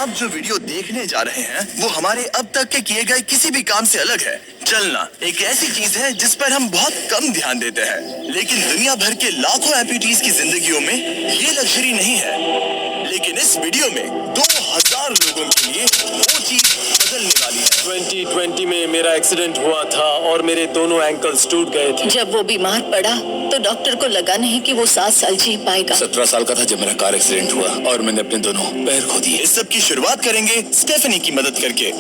आप जो वीडियो देखने जा रहे हैं वो हमारे अब तक के किए गए किसी भी काम से अलग है। चलना एक ऐसी चीज है जिस पर हम बहुत कम ध्यान देते हैं, लेकिन दुनिया भर के लाखों एम्पुटीज की जिंदगियों में ये लग्जरी नहीं है। लेकिन इस वीडियो में 2000 लोगों के लिए वो चीज बदलने वाली है। 2020 में मेरा एक्सीडेंट हुआ था और मेरे दोनों एंकल्स टूट गए थे। जब वो बीमार पड़ा तो डॉक्टर को लगा नहीं कि वो 7 साल जी पाएगा। 17 साल का था जब मेरा कार एक्सीडेंट हुआ और मैंने अपने दोनों पैर खो दिए। इस सब की शुरुआत करेंगे स्टेफनी की मदद करके।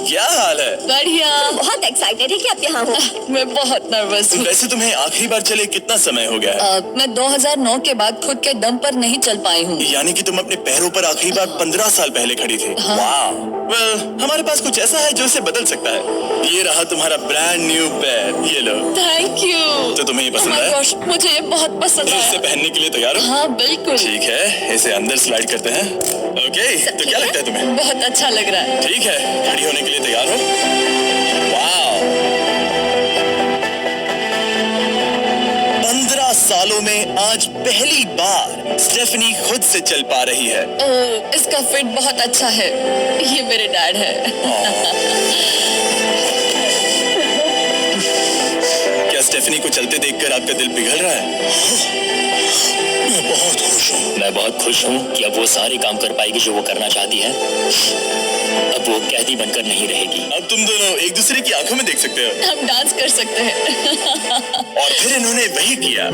क्या हाल है? बढ़िया। बहुत एक्साइटेड है कि आप यहाँ हो। मैं बहुत नर्वस हूँ। वैसे तुम्हें आखिरी बार चले कितना समय हो गया है? मैं 2009 के बाद खुद के दम पर नहीं चल पाई हूँ। यानी कि तुम अपने पैरों पर आखिरी बार 15 साल पहले खड़ी थी। हाँ। Well, हमारे पास कुछ ऐसा है जो इसे बदल सकता है। ये रहा तुम्हारा ब्रांड न्यू पैर, ये लो। Thank you. तो तुम्हें ये पसंद Oh my है? gosh, मुझे ये बहुत पसंद तो इसे है। पहनने के लिए तैयार हो? हाँ बिल्कुल। ठीक है, इसे अंदर स्लाइड करते हैं। ओके, तो क्या लगता है तुम्हें? बहुत अच्छा लग रहा है। ठीक है, खड़ी होने के लिए तैयार हो? वाह! 15 सालों में आज पहली बार स्टेफनी खुद से चल पा रही है। ओह, इसका फिट बहुत अच्छा है। ये मेरे डैड है। क्या स्टेफनी को चलते देखकर आपका दिल पिघल रहा है? मैं बहुत खुश हूँ। मैं बहुत खुश हूँ कि अब वो सारे काम कर पाएगी जो वो करना चाहती है। अब वो कैदी बनकर नहीं रहेगी। अब तुम दोनों एक दूसरे की आंखों में देख सकते हो। हम डांस कर सकते हैं। और फिर इन्होंने वही किया।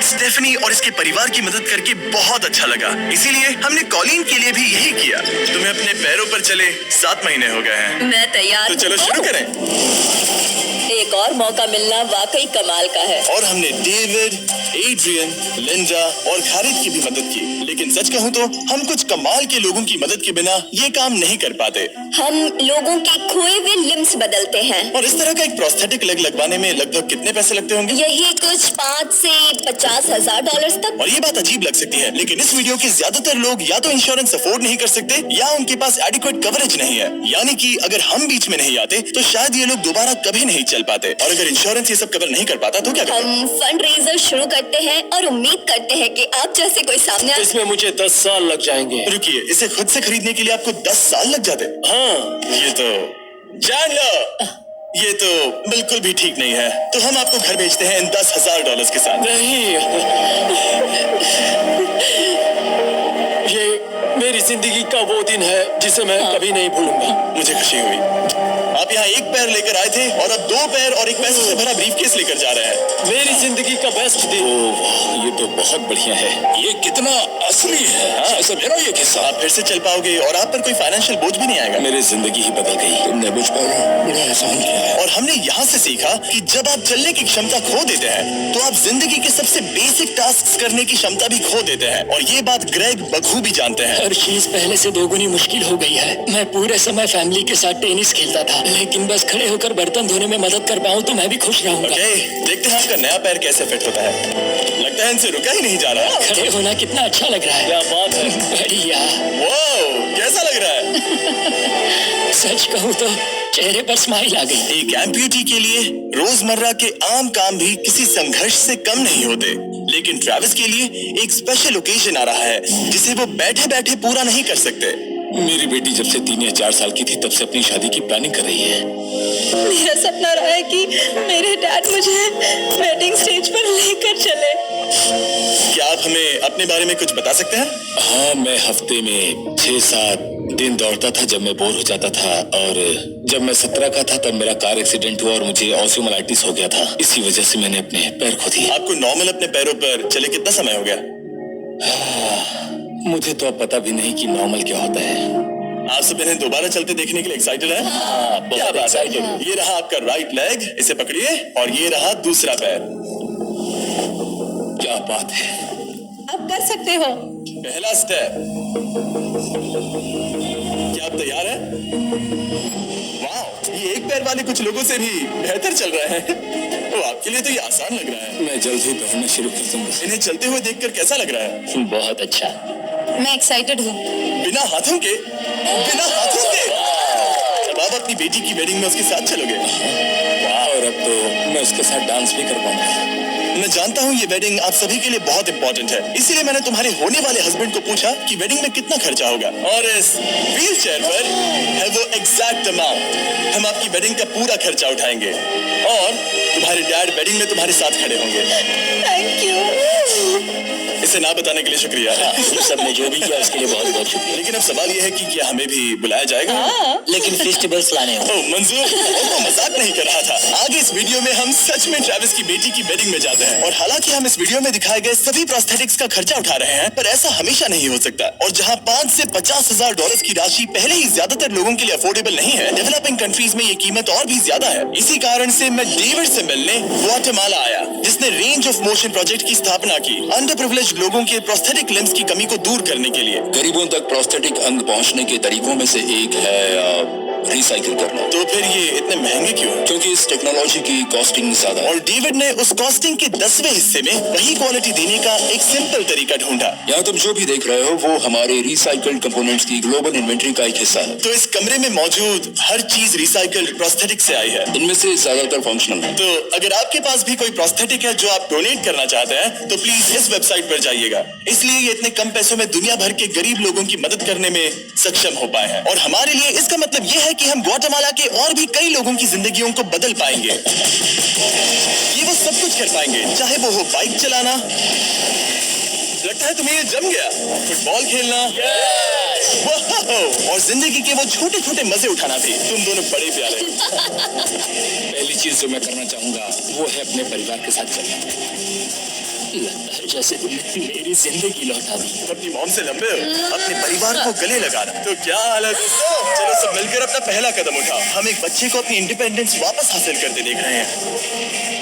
स्टेफनी और इसके परिवार की मदद करके बहुत अच्छा लगा, इसीलिए हमने कॉलिन के लिए भी यही किया। तुम्हें अपने पैरों पर चले 7 महीने हो गए हैं। मैं तैयार तो चलो शुरू करें। एक और मौका मिलना वाकई कमाल का है। और हमने डेविड, एड्रियन, लिंडा और खालिद की भी मदद की। लेकिन सच कहूँ तो हम कुछ कमाल के लोगों की मदद के बिना ये काम नहीं कर पाते। हम लोगों के खोए हुए लिम्स बदलते हैं। और इस तरह का एक प्रोस्थेटिक लेग लगवाने में लगभग कितने पैसे लगते होंगे? यही कुछ 5 से 50 हजार डॉलर्स तक। और ये बात अजीब लग सकती है, लेकिन इस वीडियो के ज्यादातर लोग या तो इंश्योरेंस अफोर्ड नहीं कर सकते या उनके पास एडिक्वेट कवरेज नहीं है। यानी कि अगर हम बीच में नहीं आते तो शायद ये लोग दोबारा कभी नहीं चल पाते। और अगर इंश्योरेंस ये सब कवर नहीं कर पाता तो क्या करते? हम फंड रेजर शुरू करते हैं और उम्मीद करते हैं कि आप जैसे कोई सामने आ... इसमें मुझे 10 साल लग जाएंगे। रुकिए, इसे खुद से खरीदने के लिए आपको 10 साल लग जाते? हाँ, ये तो जान लो, ये तो बिल्कुल भी ठीक नहीं है। तो हम आपको घर भेजते हैं इन $10,000 के साथ। नहीं। ये मेरी जिंदगी का वो दिन है जिसे मैं कभी नहीं भूलूंगा। मुझे खुशी हुई। आप यहाँ एक पैर लेकर आए थे और अब 2 पैर और एक पैसे से भरा ब्रीफकेस लेकर जा रहे हैं। मेरी जिंदगी का बेस्ट दिन। ओह, ये तो बहुत बढ़िया है। ये कितना असली है। हाँ। ऐसा मेरा ये किस्सा। आप फिर से चल पाओगे और आप पर कोई फाइनेंशियल बोझ भी नहीं आएगा। मेरी जिंदगी ही बदल गई। तुमने मुझ पर बड़ा एहसान किया है। और हमने यहाँ से सीखा कि जब आप चलने की क्षमता खो देते हैं तो आप जिंदगी के सबसे बेसिक टास्क करने की क्षमता भी खो देते हैं। और ये बात ग्रेग बखूबी जानते हैं। हर चीज पहले से दोगुनी मुश्किल हो गई है। मैं पूरे समय फैमिली के साथ टेनिस खेलता था, लेकिन बस खड़े होकर बर्तन धोने में मदद कर पाऊँ तो मैं भी खुश रहूंगा। ओके, देखते हैं आपका नया पैर कैसे फिट होता है। लगता है इनसे रुका ही नहीं जा रहा। खड़े होना कितना अच्छा लग रहा है। क्या बात है। बढ़िया। वाओ, कैसा लग रहा है? सच कहूँ तो चेहरे पर स्माइल आ गई। एक एम्प्यूटी के लिए रोजमर्रा के आम काम भी किसी संघर्ष से कम नहीं होते, लेकिन ट्रैविस के लिए एक स्पेशल ओकेजन आ रहा है जिसे वो बैठे बैठे पूरा नहीं कर सकते। मेरी बेटी जब से 3 या 4 साल की थी तब से अपनी शादी की प्लानिंग कर रही है। मेरा सपना रहा है कि मेरे डैड मुझे वेडिंग स्टेज पर लेकर चले। क्या आप हमें अपने बारे में कुछ बता सकते हैं? हाँ, मैं हफ्ते में 6-7 दिन दौड़ता था जब मैं बोर हो जाता था। और जब मैं 17 का था तब मेरा कार एक्सीडेंट हुआ और मुझे ऑस्टियोमाइलाइटिस हो गया था। इसी वजह से मैंने अपने पैर खो दिए। आपको नॉर्मल अपने पैरों पर चले कितना समय हो गया? मुझे तो अब पता भी नहीं कि नॉर्मल क्या होता है। आप सब इन्हें दोबारा चलते देखने के लिए एक्साइटेड है? हाँ, क्या बहुत बात है। excited। ये रहा आपका राइट लेग, इसे पकड़िए, और ये रहा दूसरा पैर। क्या बात है। आप कर सकते हो। पहला स्टेप। क्या आप तैयार हैं? वाह, ये एक पैर वाले कुछ लोगों से भी बेहतर चल रहे हैं। तो आपके लिए तो ये आसान लग रहा है। मैं जल्द ही दौड़ना शुरू कर दूंगा। इन्हें चलते हुए देखकर कैसा लग रहा है? बहुत अच्छा। मैं एक्साइटेड हूँ। बिना हाथों के? बिना हाथों के? अब आप अपनी बेटी की वेडिंग में उसके साथ चलोगे? वाह, और अब तो मैं उसके साथ डांस भी कर पाऊंगा। न मैं जानता हूँ ये वेडिंग आप सभी के लिए बहुत इंपॉर्टेंट है, इसीलिए मैंने तुम्हारे होने वाले हस्बैंड को पूछा कि वेडिंग में कितना खर्चा होगा, और इस व्हील चेयर पर है वो एग्जैक्ट अमाउंट। हम आपकी वेडिंग का पूरा खर्चा उठाएंगे और तुम्हारे डैड वेडिंग में तुम्हारे साथ खड़े होंगे। Thank you. इसे ना बताने के लिए शुक्रिया। ये सब ने जो भी किया उसके लिए बहुत बहुत शुक्रिया। लेकिन अब सवाल यह है कि क्या हमें भी बुलाया जाएगा? लेकिन फेस्टिवल्स लाने हो। ओह मंजूर, वो तो मजाक नहीं कर रहा था। आगे इस वीडियो में हम सच में ट्रेविस की बेटी की वेडिंग में जाते हैं, और हालांकि हम इस वीडियो में दिखाए गए सभी प्रोस्थेटिक्स का खर्चा उठा रहे हैं, पर ऐसा हमेशा नहीं हो सकता। और जहां 5 से 50 हजार डॉलर की राशि पहले ही ज्यादातर लोगों के लिए अफोर्डेबल नहीं है, डेवलपिंग कंट्रीज में ये कीमत और भी ज्यादा है। इसी कारण से मैं डेविड से मिलने ग्वाटेमाला आया, जिसने रेंज ऑफ मोशन प्रोजेक्ट की स्थापना की अंडर प्रिविलेज्ड लोगों के प्रोस्थेटिक लिम्स की कमी को दूर करने के लिए। गरीबों तक प्रोस्थेटिक अंग पहुंचने के तरीकों में से एक है रिसाइकिल करना। तो फिर ये इतने महंगे क्यों? क्योंकि इस टेक्नोलॉजी की कॉस्टिंग ज्यादा है। और डेविड ने उस कॉस्टिंग के 10वें हिस्से में वही क्वालिटी देने का एक सिंपल तरीका ढूंढा। यहाँ तुम जो भी देख रहे हो वो हमारे रिसाइकल्ड कंपोनेंट्स की ग्लोबल इन्वेंट्री का एक हिस्सा है। तो इस कमरे में मौजूद हर चीज रिसाइकल्ड प्रोस्थेटिक से आई है। इनमें से ज्यादातर फंक्शनल है। तो अगर आपके पास भी कोई प्रोस्थेटिक है जो आप डोनेट करना चाहते हैं, तो प्लीज इस वेबसाइट पर जाइएगा। इसलिए ये इतने कम पैसों में दुनिया भर के गरीब लोगों की मदद करने में सक्षम हो पाए हैं। और हमारे लिए इसका मतलब ये है कि हम ग्वाटेमाला के और भी कई लोगों की जिंदगियों को बदल पाएंगे। ये वो सब कुछ कर पाएंगे, चाहे वो हो बाइक चलाना, लगता है तुम्हें ये जम गया, फुटबॉल खेलना, वाह, और जिंदगी के वो छोटे छोटे मजे उठाना भी। तुम दोनों बड़े प्यारे। पहली चीज जो मैं करना चाहूंगा वो है अपने परिवार के साथ चलना। लगता है जैसे तुमने मेरी जिंदगी लौटा दी। अपनी मॉम से लंबे हो, अपने परिवार को गले लगाना। तो क्या हाल है दोस्तों? चलो सब मिलकर अपना पहला कदम उठाओ। हम एक बच्चे को अपनी इंडिपेंडेंस वापस हासिल करते देख रहे हैं।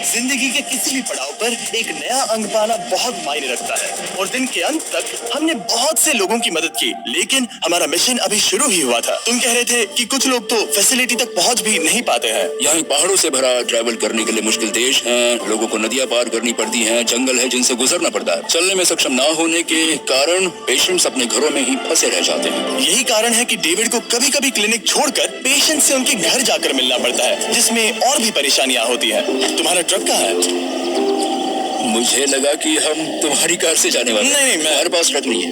जिंदगी के किसी भी पड़ाव पर एक नया अंग पाना बहुत मायने रखता है, और दिन के अंत तक हमने बहुत से लोगों की मदद की, लेकिन हमारा मिशन अभी शुरू ही हुआ था। तुम कह रहे थे कि कुछ लोग तो फैसिलिटी तक पहुंच भी नहीं पाते हैं। यहाँ पहाड़ों से भरा ट्रैवल करने के लिए मुश्किल देश है, लोगों को नदियाँ पार करनी पड़ती हैं, जंगल है जिनसे गुजरना पड़ता है। चलने में सक्षम ना होने के कारण पेशेंट्स अपने घरों में ही फंसे रह जाते हैं। यही कारण है कि डेविड को कभी कभी क्लिनिक छोड़कर पेशेंट से उनके घर जाकर मिलना पड़ता है, जिसमें और भी परेशानियां होती हैं। तुम्हारा ट्रक कहाँ है? मुझे लगा कि हम तुम्हारी कार से जाने वाले। नहीं, हमारे पास ट्रक नहीं है।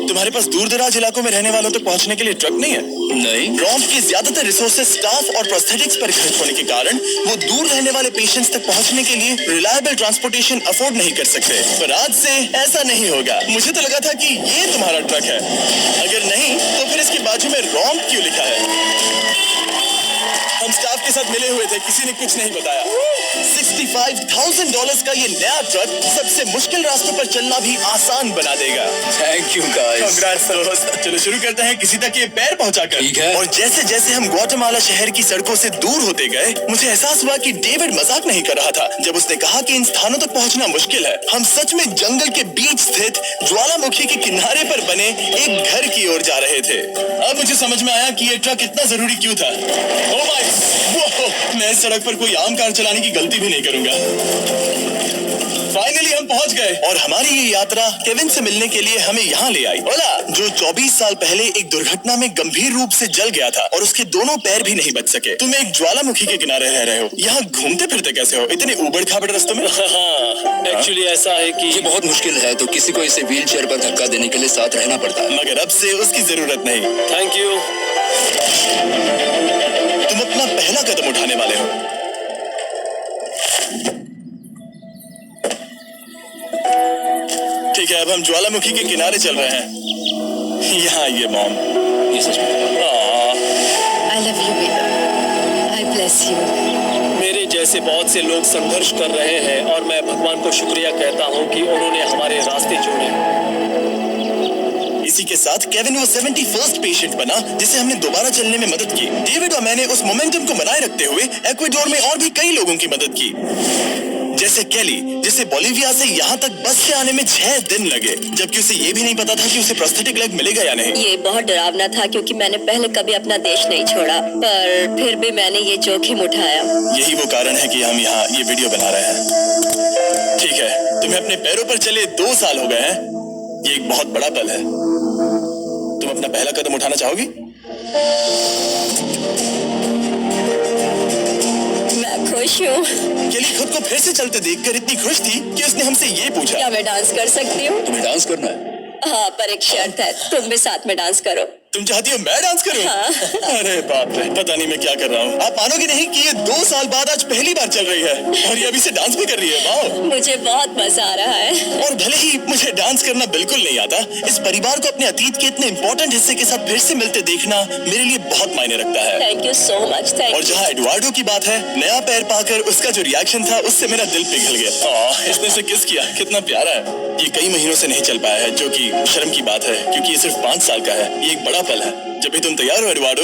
तुम्हारे पास दूर दराज इलाकों में रहने वालों तक पहुंचने के लिए ट्रक नहीं है? नहीं। रॉम्प के ज्यादातर रिसोर्सेज स्टाफ और प्रोस्थेटिक्स पर खर्च होने के कारण वो दूर रहने वाले पेशेंट्स तक पहुंचने के लिए रिलायबल ट्रांसपोर्टेशन अफोर्ड नहीं कर सकते। पर आज से ऐसा नहीं होगा। मुझे तो लगा था कि ये तुम्हारा ट्रक है। अगर नहीं तो फिर इसके बाजू में रॉम्प क्यों लिखा है? हम स्टाफ के साथ मिले हुए थे, किसी ने कुछ नहीं बताया। $65,000 का ये नया ट्रक सबसे मुश्किल रास्तों पर चलना भी आसान बना देगा। Thank you guys. Congrats दोस्त। चलो शुरू करते हैं किसी तक ये पैर पहुंचाकर। ठीक है। और जैसे जैसे हम ग्वाटेमाला शहर की सड़कों से दूर होते गए, मुझे एहसास हुआ कि डेविड मजाक नहीं कर रहा था जब उसने कहा कि इन स्थानों तक पहुंचना मुश्किल है। हम सच में जंगल के बीच स्थित ज्वालामुखी के किनारे पर बने एक घर की ओर जा रहे थे। अब मुझे समझ में आया कि ये ट्रक इतना जरूरी क्यों था। ओह माय, मैं इस सड़क पर कोई आम कार चलाने की गलती भी नहीं करूंगा। फाइनली हम पहुंच गए, और हमारी ये यात्रा केविन से मिलने के लिए हमें यहाँ ले आई। ओला, जो 24 साल पहले एक दुर्घटना में गंभीर रूप से जल गया था और उसके दोनों पैर भी नहीं बच सके। तुम एक ज्वालामुखी के किनारे रह रहे हो, यहाँ घूमते फिरते कैसे हो इतने उबड़ खाबड़ रास्तों में? हाँ, एक्चुअली ऐसा है कि ये बहुत मुश्किल है, तो किसी को इसे व्हील चेयर पर धक्का देने के लिए साथ रहना पड़ता है। मगर अब से उसकी जरूरत नहीं। Thank you. तुम अपना पहला कदम उठाने वाले हो। ठीक है, अब हम ज्वालामुखी के किनारे चल रहे हैं। यहाँ ये मॉम। ये सच में I love you, baby. I bless you. मेरे जैसे बहुत से लोग संघर्ष कर रहे हैं, और मैं भगवान को शुक्रिया कहता हूँ कि उन्होंने हमारे रास्ते जोड़े। इसी के साथ केविन वो 71st पेशेंट बना जिसे हमने दोबारा चलने में मदद की। डेविड और मैंने उस मोमेंटम को बनाए रखते हुए एक्वाडोर में और भी कई लोगों की मदद की, जैसे केली, जिसे बोलिविया से यहाँ तक बस से आने में 6 दिन लगे, जबकि उसे ये भी नहीं पता था कि उसे प्रोस्थेटिक लेग मिलेगा या नहीं। ये बहुत डरावना था क्योंकि मैंने पहले कभी अपना देश नहीं छोड़ा, पर फिर भी मैंने ये जोखिम उठाया। यही वो कारण है कि हम यहाँ ये वीडियो बना रहे हैं। ठीक है, तुम्हें अपने पैरों पर चले 2 साल हो गए हैं। ये एक बहुत बड़ा पल है। तुम अपना पहला कदम उठाना चाहोगी? मैं खुश हूँ। केली खुद को फिर से चलते देखकर इतनी खुश थी कि उसने हमसे ये पूछा, क्या मैं डांस कर सकती हूँ? तुम्हें डांस करना है? हाँ, पर एक शर्त है, तुम भी साथ में डांस करो। तुम चाहती हो मैं डांस करूं? हाँ। अरे बाप रे, पता नहीं मैं क्या कर रहा हूँ। आप मानोगे नहीं कि ये 2 साल बाद आज पहली बार चल रही है और ये अभी से डांस भी कर रही है। वाह, मुझे बहुत मजा आ रहा है। और भले ही मुझे डांस करना बिल्कुल नहीं आता, इस परिवार को अपने अतीत के इतने इम्पोर्टेंट हिस्से के साथ फिर से मिलते देखना मेरे लिए बहुत मायने रखता है। Thank you so much. Thank और जहाँ एडुआर्डो की बात है, नया पैर पाकर उसका जो रिएक्शन था उससे मेरा दिल पिघल गया। इसने उसे किस किया, कितना प्यारा है। ये कई महीनों से नहीं चल पाया है, जो कि शर्म की बात है क्योंकि ये सिर्फ 5 साल का है। ये एक बड़ा पल है। जब भी तुम तैयार हो एडुआर्डो।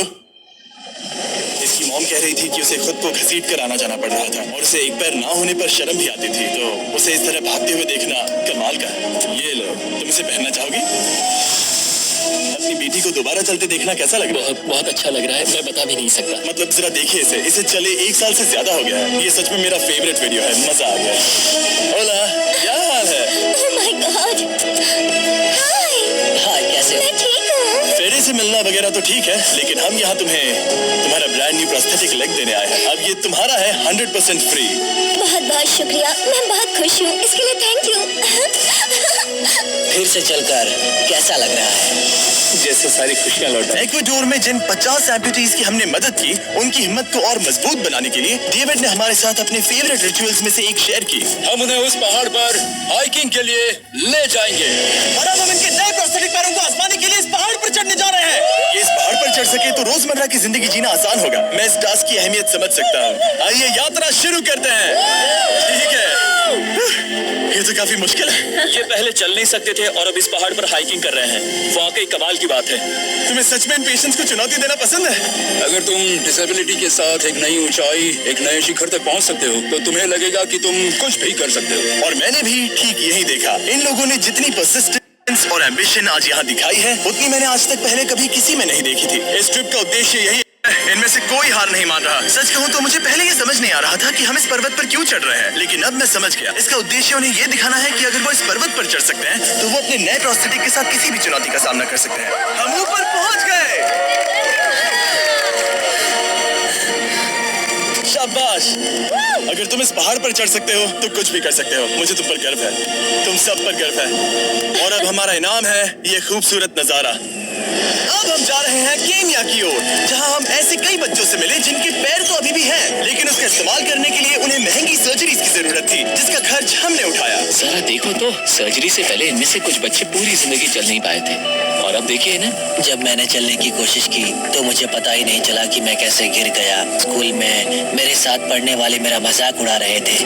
इसकी मॉम कह रही थी कि उसे खुद को घसीट कर आना जाना पड़ रहा था और उसे एक पैर ना होने पर शर्म भी आती थी, तो उसे इस तरह भागते हुए देखना कमाल का है। ये लो, तुम इसे पहनना चाहोगी? अपनी बेटी को दोबारा चलते देखना कैसा लग रहा है? बहुत बहुत अच्छा लग रहा है, मैं बता भी नहीं सकता। मतलब जरा देखिए इसे चले 1 साल से ज्यादा हो गया है। ये सच में मेरा फेवरेट वीडियो है, मजा आ गया। ओला, क्या हाल है? Oh my God. हाय। हाय, कैसे हो? मैं ठीक हूँ। फेरे से मिलना वगैरह तो ठीक है, लेकिन हम यहाँ तुम्हें तुम्हारा ब्रांड न्यू प्रोस्थेटिक लेग देने आए हैं। अब ये तुम्हारा है 100% फ्री। बहुत बहुत शुक्रिया, मैं बहुत खुश हूँ, इसके लिए थैंक यू। फिर से चलकर कैसा लग रहा है? जैसे सारी खुशियाँ लौट आए। इक्वाडोर में जिन 50 एम्पुटीज की हमने मदद की, उनकी हिम्मत को और मजबूत बनाने के लिए डेविड ने हमारे साथ अपने फेवरेट रिचुअल्स में से एक शेयर की। हम उन्हें उस पहाड़ पर हाइकिंग के लिए ले जाएंगे और अब हम इनके नए प्रोस्थेटिक पैरों को आजमाने के लिए इस पहाड़ पर चढ़ने जा रहे हैं। ये इस पहाड़ पर चढ़ सके तो रोजमर्रा की जिंदगी जीना आसान होगा। मैं इस टास्क की अहमियत समझ सकता हूँ। आइए यात्रा शुरू करते हैं। ठीक है, ये तो काफी मुश्किल है। ये पहले चल नहीं सकते थे और अब इस पहाड़ पर हाइकिंग कर रहे हैं। वाकई कमाल की बात है। तुम्हें सच में इन पेशेंट्स को चुनौती देना पसंद है? अगर तुम डिसेबिलिटी के साथ एक नई ऊंचाई, एक नए शिखर तक पहुंच सकते हो, तो तुम्हें लगेगा कि तुम कुछ भी कर सकते हो। और मैंने भी ठीक यही देखा। इन लोगों ने जितनी परसिस्टेंस और एम्बिशन आज यहाँ दिखाई है, उतनी मैंने आज तक पहले कभी किसी में नहीं देखी थी। इस ट्रिप का उद्देश्य यही है। इनमें से कोई हार नहीं मान रहा। सच कहूँ तो मुझे पहले ये समझ नहीं आ रहा था कि हम इस पर्वत पर क्यों चढ़ रहे हैं, लेकिन अब मैं समझ गया। इसका उद्देश्य उन्हें ये दिखाना है कि अगर वो इस पर्वत पर चढ़ सकते हैं, तो वो अपने नए प्रोस्थेटिक के साथ किसी भी चुनौती का सामना कर सकते हैं। हम ऊपर पहुंच गए। शाबाश। अगर तुम इस पहाड़ पर चढ़ सकते हो तो कुछ भी कर सकते हो। मुझे तुम पर गर्व है, तुम सब पर गर्व है। और अब हमारा इनाम है ये खूबसूरत नजारा। अब हम जा रहे हैं केन्या की ओर, जहां हम ऐसे कई बच्चों से मिले जिनके पैर तो अभी भी हैं, लेकिन उसका इस्तेमाल करने के लिए उन्हें महंगी सर्जरीज की जरूरत थी, जिसका खर्च हमने उठाया। जरा देखो तो, सर्जरी से पहले इनमें से कुछ बच्चे पूरी जिंदगी चल नहीं पाए थे, और अब देखिए ना। जब मैंने चलने की कोशिश की तो मुझे पता ही नहीं चला कि मैं कैसे गिर गया। स्कूल में मेरे साथ पढ़ने वाले मेरा मजाक उड़ा रहे थे,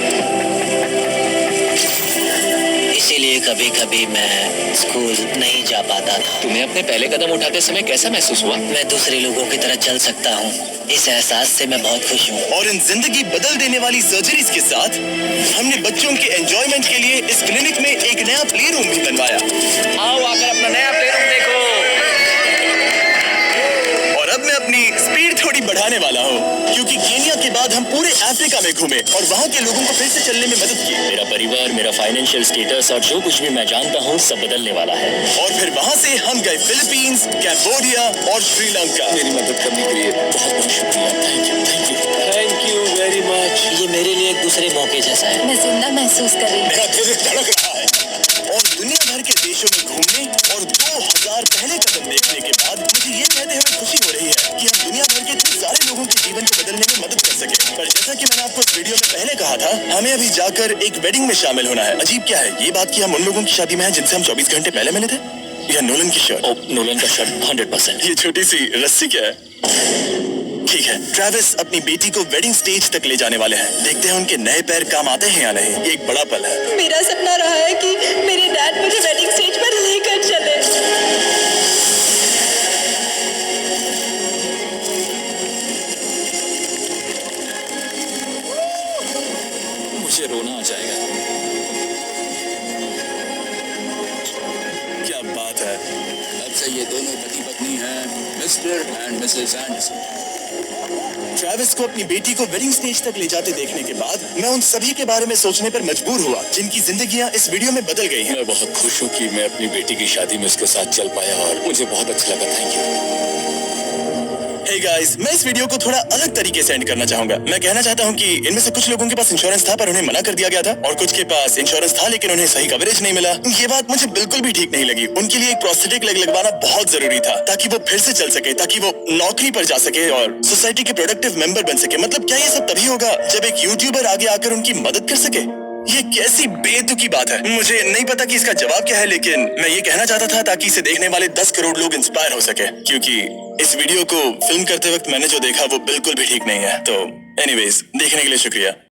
इसीलिए कभी कभी मैं स्कूल नहीं जा पाता था। तुम्हें अपने पहले कदम उठाते समय कैसा महसूस हुआ? मैं दूसरे लोगों की तरह चल सकता हूँ, इस एहसास से मैं बहुत खुश हूँ। और इन जिंदगी बदल देने वाली सर्जरीज के साथ हमने बच्चों के एंजॉयमेंट के लिए इस क्लिनिक में एक नया प्ले रूम भी बनवाया। आओ आकर अपना नया प्ले रूम देखो। और अब मैं अपनी स्पीड थोड़ी बढ़ाने वाला हूँ, क्योंकि केन्या के बाद हम पूरे अफ्रीका में घूमे और वहाँ के लोगों को फिर से चलने में मदद की। मेरा परिवार, मेरा फाइनेंशियल स्टेटस और जो कुछ भी मैं जानता हूँ सब बदलने वाला है। और फिर वहाँ से हम गए फिलीपींस, कैम्बोडिया और श्रीलंका। मेरी मदद करने के लिए बहुत बहुत शुक्रिया। Thank you, thank you, thank you very much. ये मेरे लिए एक दूसरे मौके जैसा है। मैं जिंदा महसूस कर रही हूँ। मेरा दिल धड़क रहा है। और दुनिया भर के देशों में घूमने और 2000 पहले कदम देखने के बाद मुझे ये कहते हुए खुशी हो रही है कि हम दुनिया भर के इतने सारे लोगों के जीवन को बदलने में मदद कर सके। पर जैसा कि मैंने आपको इस वीडियो में पहले कहा था, हमें अभी जाकर एक वेडिंग में शामिल होना है। अजीब क्या है ये बात कि हम उन लोगों की शादी में हैं जिनसे हम 24 घंटे पहले मिले थे। यह नोलन की शर्ट। नोलन का शर्ट 100%। ये छोटी सी रस्सी क्या है? ठीक है, ट्रेविस अपनी बेटी को वेडिंग स्टेज तक ले जाने वाले हैं। देखते हैं उनके नए पैर काम आते हैं या नहीं। ये एक बड़ा पल है। मेरा सपना रहा है कि मेरे डैड मुझे वेडिंग स्टेज पर लेकर चले। मुझे रोना आ जाएगा। क्या बात है। अब से ये दोनों पति पत्नी हैं, mister and Mrs Anderson. Travis को अपनी बेटी को वेडिंग स्टेज तक ले जाते देखने के बाद मैं उन सभी के बारे में सोचने पर मजबूर हुआ जिनकी जिंदगियां इस वीडियो में बदल गई हैं। मैं बहुत खुश हूँ कि मैं अपनी बेटी की शादी में उसके साथ चल पाया और मुझे बहुत अच्छा लगा। Thank you. Hey guys, मैं इस वीडियो को थोड़ा अलग तरीके से एंड करना चाहूंगा। मैं कहना चाहता हूँ कि इनमें से कुछ लोगों के पास इंश्योरेंस था पर उन्हें मना कर दिया गया था और कुछ के पास इंश्योरेंस था लेकिन उन्हें सही कवरेज नहीं मिला। ये बात मुझे बिल्कुल भी ठीक नहीं लगी। उनके लिए एक प्रोस्थेटिक लेग लगवाना बहुत जरूरी था ताकि वो फिर से चल सके, ताकि वो नौकरी पर जा सके और सोसाइटी के प्रोडक्टिव मेंबर बन सके। मतलब क्या ये सब तभी होगा जब एक यूट्यूबर आगे आकर उनकी मदद कर सके? ये कैसी बेतुकी बात है। मुझे नहीं पता कि इसका जवाब क्या है, लेकिन मैं ये कहना चाहता था ताकि इसे देखने वाले 10 करोड़ लोग इंस्पायर हो सके, क्योंकि इस वीडियो को फिल्म करते वक्त मैंने जो देखा वो बिल्कुल भी ठीक नहीं है। तो एनीवेज, देखने के लिए शुक्रिया।